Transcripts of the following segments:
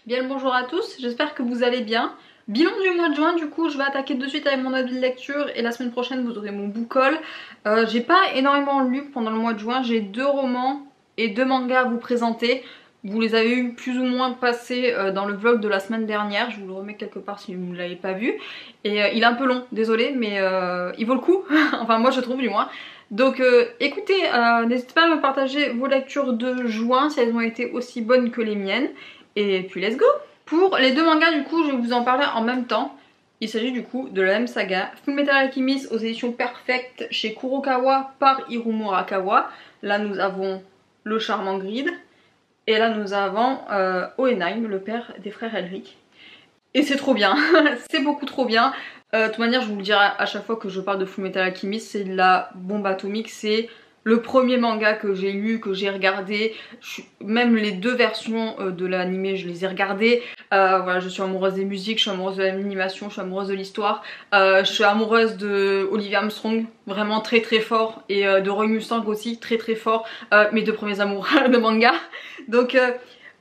Bien le bonjour à tous, j'espère que vous allez bien. Bilan du mois de juin, du coup je vais attaquer de suite avec mon avis de lecture et la semaine prochaine vous aurez mon book haul. J'ai pas énormément lu pendant le mois de juin, j'ai 2 romans et 2 mangas à vous présenter. Vous les avez eu plus ou moins passés dans le vlog de la semaine dernière, je vous le remets quelque part si vous ne l'avez pas vu. Et il est un peu long, désolé, mais il vaut le coup, enfin moi je trouve du moins. Donc écoutez, n'hésitez pas à me partager vos lectures de juin si elles ont été aussi bonnes que les miennes. Et puis let's go! Pour les 2 mangas du coup je vais vous en parler en même temps. Il s'agit du coup de la même saga, Fullmetal Alchemist aux éditions Perfect chez Kurokawa par Hiromu Arakawa. Là nous avons le charmant Grid. Et là nous avons Oenheim, le père des frères Elric. Et c'est trop bien, c'est beaucoup trop bien. De toute manière je vous le dirai à chaque fois que je parle de Fullmetal Alchemist, c'est de la bombe atomique, c'est le premier manga que j'ai lu, que j'ai regardé. Même les 2 versions de l'anime je les ai regardées. Voilà, je suis amoureuse des musiques, je suis amoureuse de l'animation, je suis amoureuse de l'histoire. Je suis amoureuse de Olivia Armstrong, vraiment très très fort. Et de Roy Mustang aussi, très très fort. Mes 2 premiers amours de manga. Donc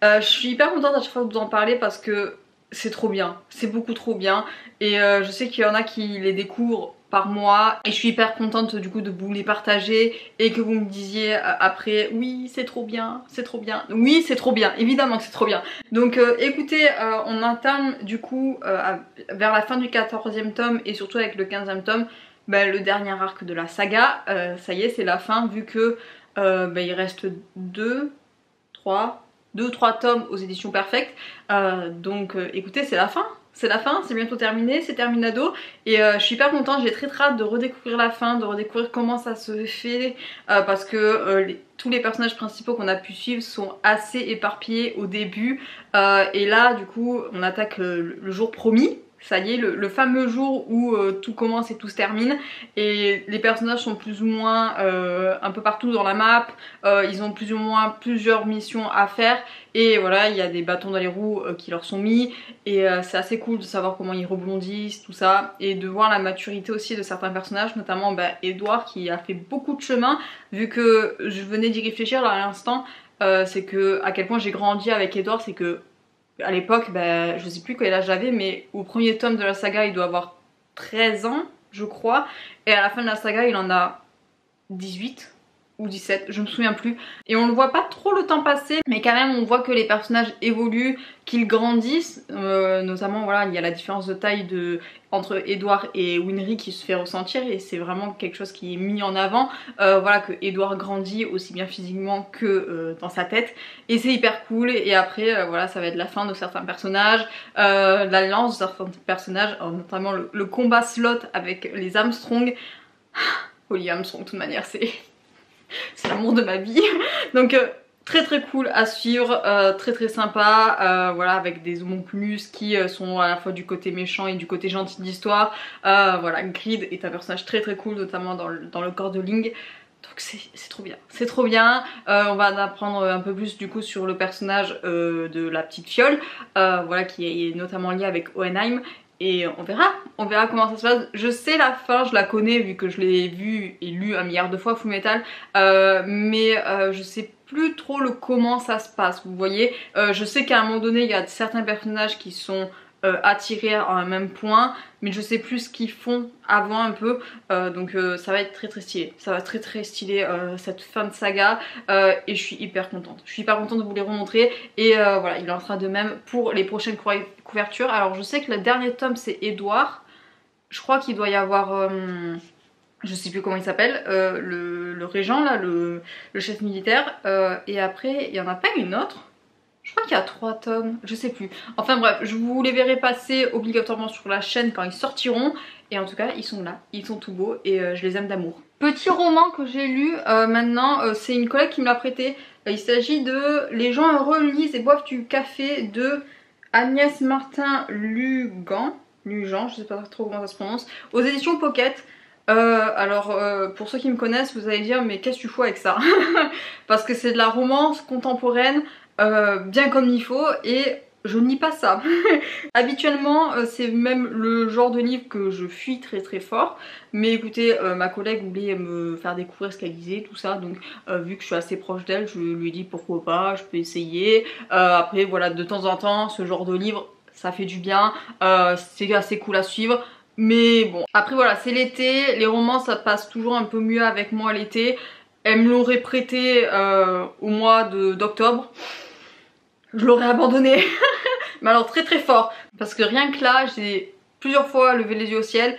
je suis hyper contente à chaque fois de vous en parler parce que c'est trop bien, c'est beaucoup trop bien. Et je sais qu'il y en a qui les découvrent par mois et je suis hyper contente du coup de vous les partager et que vous me disiez après oui c'est trop bien, c'est trop bien. Oui c'est trop bien, évidemment que c'est trop bien. Donc écoutez, on entame du coup vers la fin du 14e tome et surtout avec le 15e tome, le dernier arc de la saga. Ça y est, c'est la fin vu que il reste 2 ou 3 tomes aux éditions Perfect. Donc écoutez, c'est la fin. C'est la fin, c'est bientôt terminé, c'est terminado. Et je suis hyper contente, j'ai très hâte de redécouvrir la fin, de redécouvrir comment ça se fait. Parce que tous les personnages principaux qu'on a pu suivre sont assez éparpillés au début. Et là, du coup, on attaque le jour promis. Ça y est, le fameux jour où tout commence et tout se termine. Et les personnages sont plus ou moins un peu partout dans la map. Ils ont plus ou moins plusieurs missions à faire. Et voilà, il y a des bâtons dans les roues qui leur sont mis. Et c'est assez cool de savoir comment ils rebondissent, tout ça. Et de voir la maturité aussi de certains personnages, notamment Edward qui a fait beaucoup de chemin. Vu que je venais d'y réfléchir là, à l'instant, c'est que à quel point j'ai grandi avec Edward, c'est que à l'époque, je sais plus quel âge j'avais, mais au premier tome de la saga, il doit avoir 13 ans, je crois. Et à la fin de la saga, il en a 18 ou 17, je me souviens plus. Et on ne voit pas trop le temps passer, mais quand même on voit que les personnages évoluent, qu'ils grandissent. Notamment, voilà, il y a la différence de taille entre Edward et Winry qui se fait ressentir et c'est vraiment quelque chose qui est mis en avant. Voilà, que Edward grandit aussi bien physiquement que dans sa tête et c'est hyper cool. Et après, voilà, ça va être la fin de certains personnages, l'alliance de certains personnages, notamment le combat slot avec les Armstrong. Olivia Armstrong, de toute manière, c'est l'amour de ma vie. Donc très très cool à suivre, très très sympa, voilà, avec des homonculus qui sont à la fois du côté méchant et du côté gentil de l'histoire. Voilà, Grid est un personnage très très cool, notamment dans le corps de Ling. Donc c'est trop bien, c'est trop bien. On va en apprendre un peu plus du coup sur le personnage de la petite fiole, voilà, qui est notamment lié avec Oenheim. Et on verra comment ça se passe. Je sais la fin, je la connais vu que je l'ai vu et lu 1 milliard de fois Fullmetal, mais je sais plus trop le comment ça se passe, vous voyez. Je sais qu'à un moment donné il y a certains personnages qui sont attirés à un même point, mais je sais plus ce qu'ils font avant un peu, donc ça va être très très stylé. Ça va être très très stylé cette fin de saga et je suis hyper contente. Je suis hyper contente de vous les remontrer et voilà, il en sera de même pour les prochaines couvertures. Alors je sais que le dernier tome c'est Edward, je crois qu'il doit y avoir... je sais plus comment il s'appelle, le régent là, le chef militaire, et après il y en a pas une autre. Je crois qu'il y a 3 tomes, je sais plus. Enfin bref, je vous les verrai passer obligatoirement sur la chaîne quand ils sortiront. Et en tout cas, ils sont là, ils sont tout beaux et je les aime d'amour. Petit roman que j'ai lu maintenant, c'est une collègue qui me l'a prêté. Il s'agit de Les gens heureux lisent et boivent du café de Agnès Martin-Lugan, je sais pas trop comment ça se prononce, aux éditions Pocket. Alors pour ceux qui me connaissent, vous allez dire mais qu'est-ce que tu fous avec ça? Parce que c'est de la romance contemporaine, bien comme il faut, et je ne lis pas ça. Habituellement c'est même le genre de livre que je fuis très fort, mais écoutez ma collègue voulait me faire découvrir ce qu'elle lisait, tout ça, donc vu que je suis assez proche d'elle, je lui ai dit pourquoi pas, je peux essayer. Après voilà, de temps en temps ce genre de livre ça fait du bien, c'est assez cool à suivre. Mais bon, après voilà, c'est l'été, les romans ça passe toujours un peu mieux avec moi l'été. Elle me l'aurait prêté au mois d'octobre, je l'aurais abandonné. Mais alors très fort, parce que rien que là j'ai plusieurs fois levé les yeux au ciel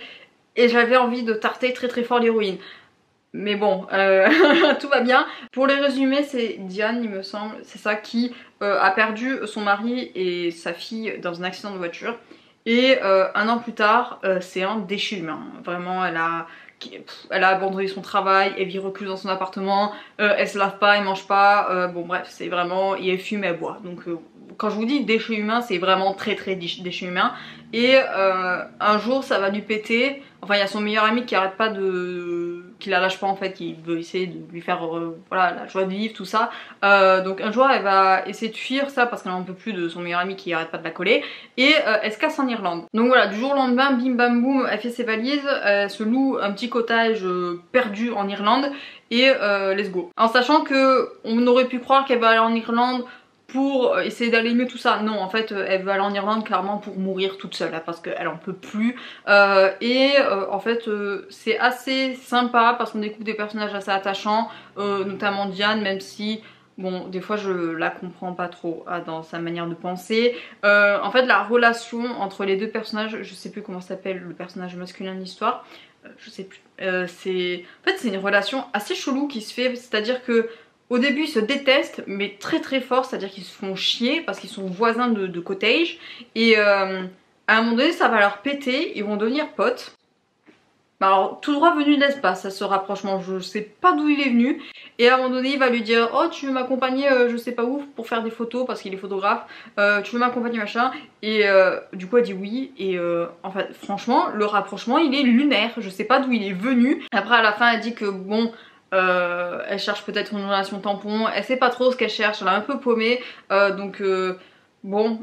et j'avais envie de tarter très fort l'héroïne. Mais bon, tout va bien. Pour les résumer, c'est Diane, il me semble, c'est ça, qui a perdu son mari et sa fille dans un accident de voiture. Et un an plus tard, c'est un déchet humain. Vraiment, elle a abandonné son travail, elle vit recluse dans son appartement, elle se lave pas, elle mange pas, bon bref, c'est vraiment, et elle fume, elle boit. Donc quand je vous dis déchet humain, c'est vraiment très déchet humain. Et un jour ça va lui péter, enfin il y a son meilleur ami qui arrête pas qui la lâche pas en fait, qui veut essayer de lui faire voilà, la joie de vivre, tout ça. Donc un jour elle va essayer de fuir ça parce qu'elle en peut plus de son meilleur ami qui arrête pas de la coller. Et elle se casse en Irlande. Donc voilà, du jour au lendemain, bim bam boum, elle fait ses valises, elle se loue un petit cottage perdu en Irlande et let's go. En sachant que on aurait pu croire qu'elle va aller en Irlande pour essayer d'aller mieux, tout ça. Non, en fait elle va aller en Irlande clairement pour mourir toute seule là, parce qu'elle en peut plus. En fait c'est assez sympa parce qu'on découvre des personnages assez attachants, notamment Diane, même si bon, des fois je la comprends pas trop dans sa manière de penser. En fait la relation entre les deux personnages, je sais plus comment s'appelle le personnage masculin de l'histoire, je sais plus. En fait c'est une relation assez chelou qui se fait, c'est-à-dire que au début ils se détestent mais très fort, c'est à dire qu'ils se font chier parce qu'ils sont voisins de cottage. Et à un moment donné ça va leur péter, ils vont devenir potes. Alors tout droit venu de l'espace, ça ce rapprochement, je sais pas d'où il est venu. Et à un moment donné il va lui dire oh tu veux m'accompagner je sais pas où pour faire des photos parce qu'il est photographe, tu veux m'accompagner machin. Et du coup elle dit oui. Et en fait franchement le rapprochement il est lunaire, je sais pas d'où il est venu. Après à la fin elle dit que bon elle cherche peut-être une relation tampon, elle sait pas trop ce qu'elle cherche, elle est un peu paumée. Bon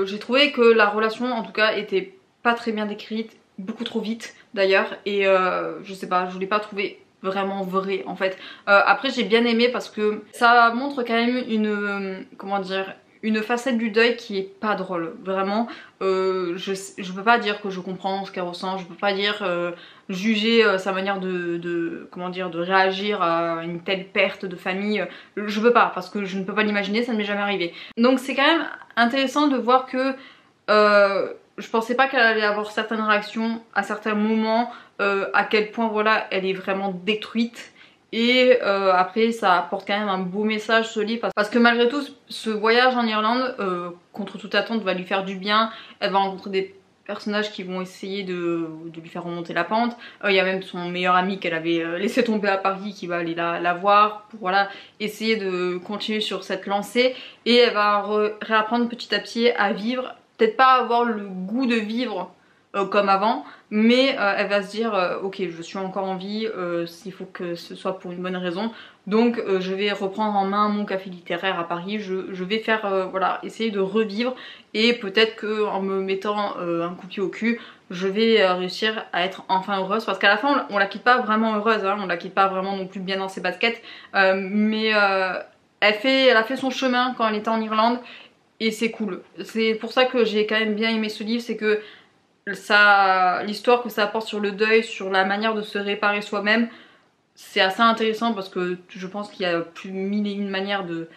j'ai trouvé que la relation en tout cas était pas très bien décrite, beaucoup trop vite d'ailleurs, et je sais pas, je l'ai pas trouvé vraiment vrai en fait. Après j'ai bien aimé parce que ça montre quand même une comment dire, une facette du deuil qui est pas drôle, vraiment. Je peux pas dire que je comprends ce qu'elle ressent, je peux pas dire juger sa manière comment dire, de réagir à une telle perte de famille, je peux pas parce que je ne peux pas l'imaginer, ça ne m'est jamais arrivé. Donc c'est quand même intéressant de voir que je pensais pas qu'elle allait avoir certaines réactions à certains moments, à quel point voilà elle est vraiment détruite. Et après ça apporte quand même un beau message ce livre parce que malgré tout ce voyage en Irlande contre toute attente va lui faire du bien. Elle va rencontrer des personnages qui vont essayer de lui faire remonter la pente. Il y a même son meilleur ami qu'elle avait laissé tomber à Paris qui va aller la voir pour voilà, essayer de continuer sur cette lancée. Et elle va réapprendre petit à petit à vivre, peut-être pas avoir le goût de vivre comme avant, mais elle va se dire ok je suis encore en vie, il faut que ce soit pour une bonne raison, donc je vais reprendre en main mon café littéraire à Paris, je vais faire voilà, essayer de revivre, et peut-être que en me mettant un coup de pied au cul je vais réussir à être enfin heureuse, parce qu'à la fin on la quitte pas vraiment heureuse, hein, on la quitte pas vraiment non plus bien dans ses baskets, mais elle a fait son chemin quand elle était en Irlande et c'est cool. C'est pour ça que j'ai quand même bien aimé ce livre, c'est que l'histoire que ça apporte sur le deuil, sur la manière de se réparer soi-même, c'est assez intéressant parce que je pense qu'il y a plus mille et une manières de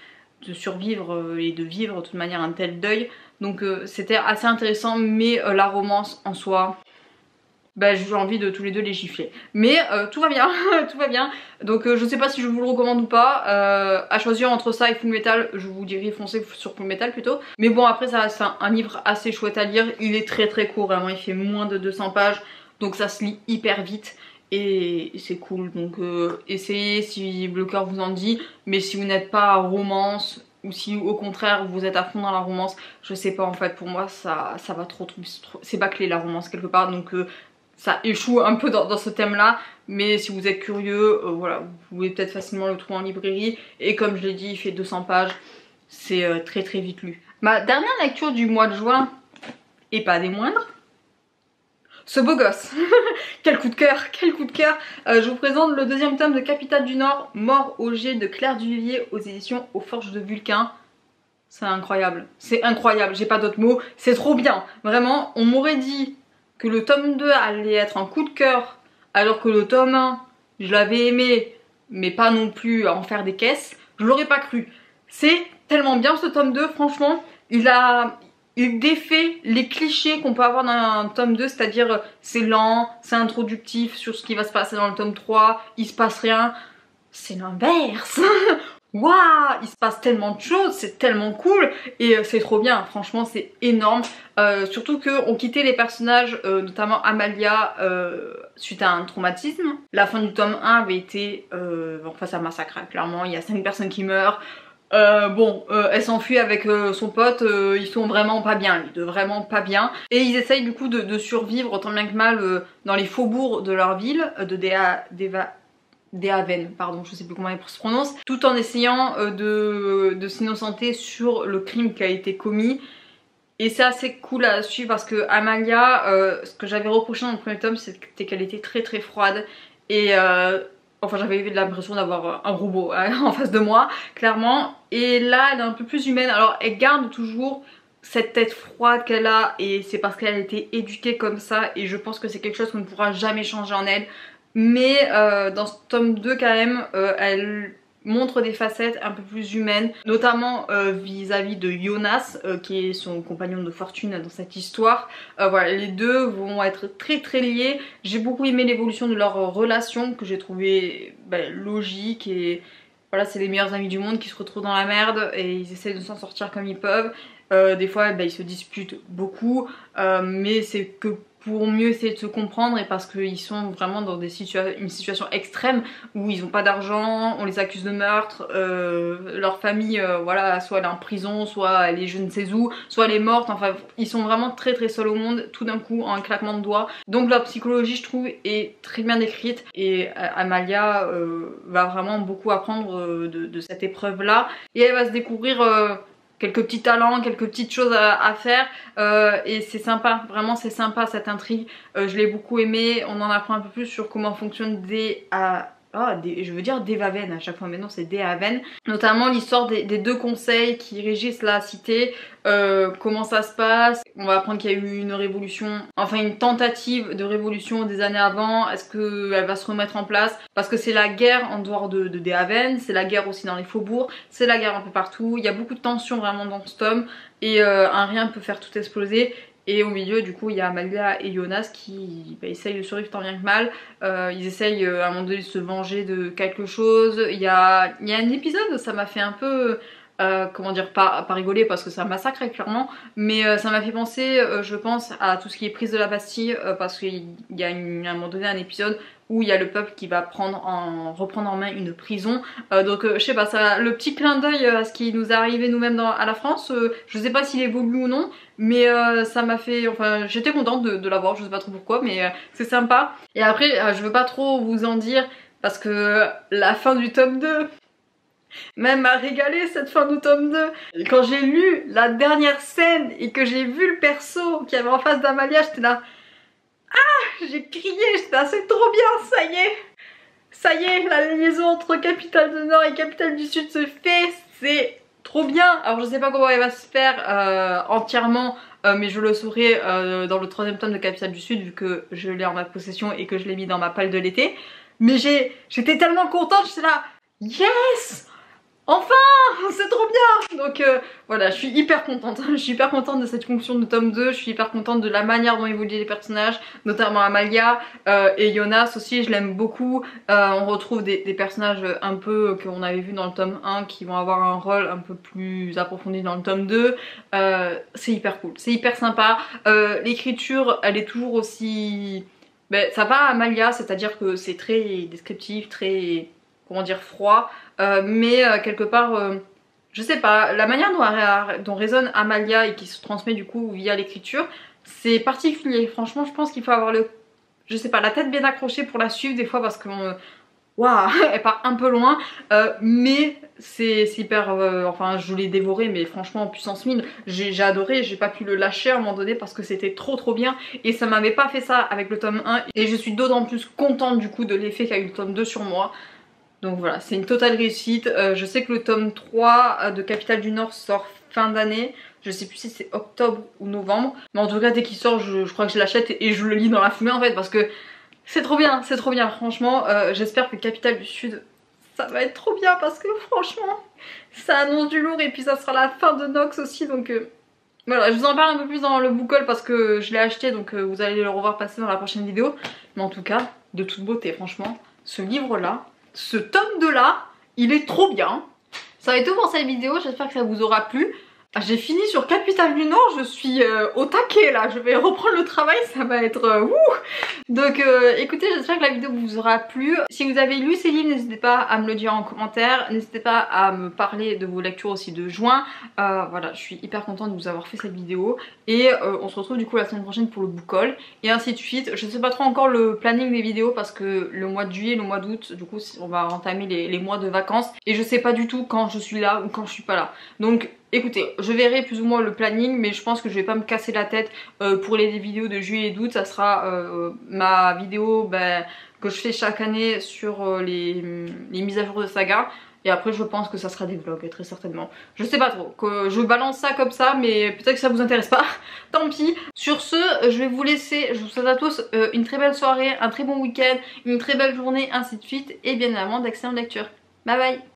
survivre et de vivre de toute manière un tel deuil. Donc c'était assez intéressant, mais la romance en soi, bah, j'ai envie de tous les deux les gifler. Mais tout va bien, tout va bien. Donc je sais pas si je vous le recommande ou pas. À choisir entre ça et Full Metal, je vous dirais foncez sur Full Metal plutôt. Mais bon après ça c'est un livre assez chouette à lire. Il est très court, vraiment il fait moins de 200 pages. Donc ça se lit hyper vite. Et c'est cool. Donc essayez si le cœur vous en dit. Mais si vous n'êtes pas à romance, ou si au contraire vous êtes à fond dans la romance, je sais pas en fait, pour moi ça va trop c'est bâclé la romance quelque part. Donc ça échoue un peu dans ce thème là, mais si vous êtes curieux, voilà, vous pouvez peut-être facilement le trouver en librairie, et comme je l'ai dit il fait 200 pages, c'est très vite lu. Ma dernière lecture du mois de juin, et pas des moindres, ce beau gosse. Quel coup de cœur, quel coup de cœur. Je vous présente le deuxième tome de Capitale du Nord, Mort au jet de Claire Duvivier aux éditions Aux Forges de Vulcain. C'est incroyable, j'ai pas d'autres mots, c'est trop bien. Vraiment, on m'aurait dit que le tome 2 allait être un coup de cœur, alors que le tome 1, je l'avais aimé, mais pas non plus à en faire des caisses, je l'aurais pas cru. C'est tellement bien ce tome 2, franchement, il défait les clichés qu'on peut avoir dans un tome 2, c'est-à-dire c'est lent, c'est introductif sur ce qui va se passer dans le tome 3, il se passe rien. C'est l'inverse. Waouh, il se passe tellement de choses, c'est tellement cool et c'est trop bien, franchement c'est énorme. Surtout qu'on quittait les personnages, notamment Amalia, suite à un traumatisme. La fin du tome 1 avait été, enfin ça massacre, hein, clairement, il y a 5 personnes qui meurent. Elle s'enfuit avec son pote, ils sont vraiment pas bien, vraiment pas bien. Et ils essayent du coup de survivre autant bien que mal dans les faubourgs de leur ville, de Dehaven, pardon, je sais plus comment elle se prononce, tout en essayant de s'innocenter sur le crime qui a été commis. Et c'est assez cool à suivre parce que Amalia, ce que j'avais reproché dans le premier tome, c'était qu'elle était très très froide et enfin j'avais l'impression d'avoir un robot en face de moi, clairement. Et là elle est un peu plus humaine, alors elle garde toujours cette tête froide qu'elle a et c'est parce qu'elle a été éduquée comme ça et je pense que c'est quelque chose qu'on ne pourra jamais changer en elle. Mais dans ce tome 2 quand même, elle montre des facettes un peu plus humaines, notamment vis-à-vis de Jonas, qui est son compagnon de fortune dans cette histoire. Voilà, les deux vont être très très liés. J'ai beaucoup aimé l'évolution de leur relation, que j'ai trouvé logique et voilà, c'est les meilleurs amis du monde qui se retrouvent dans la merde et ils essaient de s'en sortir comme ils peuvent. Des fois ils se disputent beaucoup, mais c'est que pour mieux essayer de se comprendre et parce qu'ils sont vraiment dans une situation extrême où ils n'ont pas d'argent, on les accuse de meurtre, leur famille voilà, soit elle est en prison, soit elle est je ne sais où, soit elle est morte, enfin ils sont vraiment très très seuls au monde tout d'un coup en un claquement de doigts. Donc leur psychologie je trouve est très bien décrite et Amalia va vraiment beaucoup apprendre de cette épreuve là et elle va se découvrir quelques petits talents, quelques petites choses à faire et c'est sympa, vraiment c'est sympa cette intrigue, je l'ai beaucoup aimé, on en apprend un peu plus sur comment fonctionne je veux dire Dehaven à chaque fois, mais non c'est Dehaven, notamment l'histoire des deux conseils qui régissent la cité, comment ça se passe. On va apprendre qu'il y a eu une révolution, enfin une tentative de révolution des années avant, est-ce qu'elle va se remettre en place, parce que c'est la guerre en dehors de Dehaven, c'est la guerre aussi dans les faubourgs, c'est la guerre un peu partout, il y a beaucoup de tensions vraiment dans ce tome et un rien peut faire tout exploser. Et au milieu du coup il y a Amalia et Jonas qui essayent de survivre tant bien que mal, ils essayent à un moment donné de se venger de quelque chose. Il y a un épisode, ça m'a fait un peu, comment dire, pas rigoler parce que ça massacre clairement, mais ça m'a fait penser je pense à tout ce qui est prise de la Bastille, parce qu'il y a à un moment donné un épisode où il y a le peuple qui va reprendre en main une prison, donc je sais pas, ça, le petit clin d'œil à ce qui nous est arrivé nous-mêmes à la France, je sais pas s'il évolue ou non, mais ça m'a fait, enfin j'étais contente de l'avoir, je sais pas trop pourquoi, mais c'est sympa. Et après je veux pas trop vous en dire parce que la fin du tome 2 même m'a régalé, cette fin du tome 2. Et quand j'ai lu la dernière scène et que j'ai vu le perso qui avait en face d'Amalia, j'étais là, j'ai crié, j'étais là, c'est trop bien, ça y est, la liaison entre Capitale du Nord et Capitale du Sud se fait, c'est trop bien. Alors je sais pas comment elle va se faire entièrement, mais je le saurai dans le 3e tome de Capitale du Sud vu que je l'ai en ma possession et que je l'ai mis dans ma palle de l'été. Mais j'étais tellement contente, j'étais là, yes! Enfin, c'est trop bien. Donc voilà, je suis hyper contente. Je suis hyper contente de cette conclusion de tome 2. Je suis hyper contente de la manière dont évoluent les personnages, notamment Amalia et Jonas aussi, je l'aime beaucoup. On retrouve des personnages un peu qu'on avait vu dans le tome 1 qui vont avoir un rôle un peu plus approfondi dans le tome 2. C'est hyper cool, c'est hyper sympa. L'écriture, elle est toujours aussi... ça va à Amalia, c'est-à-dire que c'est très descriptif, très... comment dire, froid, mais quelque part je sais pas, la manière dont résonne Amalia et qui se transmet du coup via l'écriture, c'est particulier. Franchement je pense qu'il faut avoir je sais pas, la tête bien accrochée pour la suivre des fois, parce que waouh, elle part un peu loin, mais c'est hyper, enfin je l'ai dévoré mais franchement en puissance 1000, j'ai adoré, j'ai pas pu le lâcher à un moment donné parce que c'était trop bien et ça m'avait pas fait ça avec le tome 1 et je suis d'autant plus contente du coup de l'effet qu'a eu le tome 2 sur moi. Donc voilà, c'est une totale réussite. Je sais que le tome 3 de Capitale du Nord sort fin d'année. Je sais plus si c'est octobre ou novembre. Mais en tout cas, dès qu'il sort, je crois que je l'achète et je le lis dans la foulée en fait. Parce que c'est trop bien, franchement. J'espère que Capitale du Sud, ça va être trop bien. Parce que franchement, ça annonce du lourd. Et puis ça sera la fin de Nox aussi. Donc voilà, je vous en parle un peu plus dans le book haul parce que je l'ai acheté. Donc vous allez le revoir passer dans la prochaine vidéo. Mais en tout cas, de toute beauté, franchement, ce livre-là, ce tome 2 là, il est trop bien. Ça va être tout pour cette vidéo, j'espère que ça vous aura plu. J'ai fini sur Capitale du Nord, je suis au taquet là, je vais reprendre le travail, ça va être Donc écoutez, j'espère que la vidéo vous aura plu. Si vous avez lu ces livres, n'hésitez pas à me le dire en commentaire, n'hésitez pas à me parler de vos lectures aussi de juin. Voilà, je suis hyper contente de vous avoir fait cette vidéo et on se retrouve du coup la semaine prochaine pour le book haul et ainsi de suite. Je ne sais pas trop encore le planning des vidéos parce que le mois de juillet, le mois d'août, du coup on va entamer les mois de vacances et je sais pas du tout quand je suis là ou quand je suis pas là. Donc écoutez, je verrai plus ou moins le planning mais je pense que je vais pas me casser la tête pour les vidéos de juillet et d'août. Ça sera ma vidéo que je fais chaque année sur les mises à jour de saga. Et après je pense que ça sera des vlogs très certainement. Je sais pas trop, que je balance ça comme ça mais peut-être que ça vous intéresse pas. Tant pis. Sur ce, je vais vous laisser. Je vous souhaite à tous une très belle soirée, un très bon week-end, une très belle journée, ainsi de suite. Et bien évidemment d'excellentes lectures. Bye bye.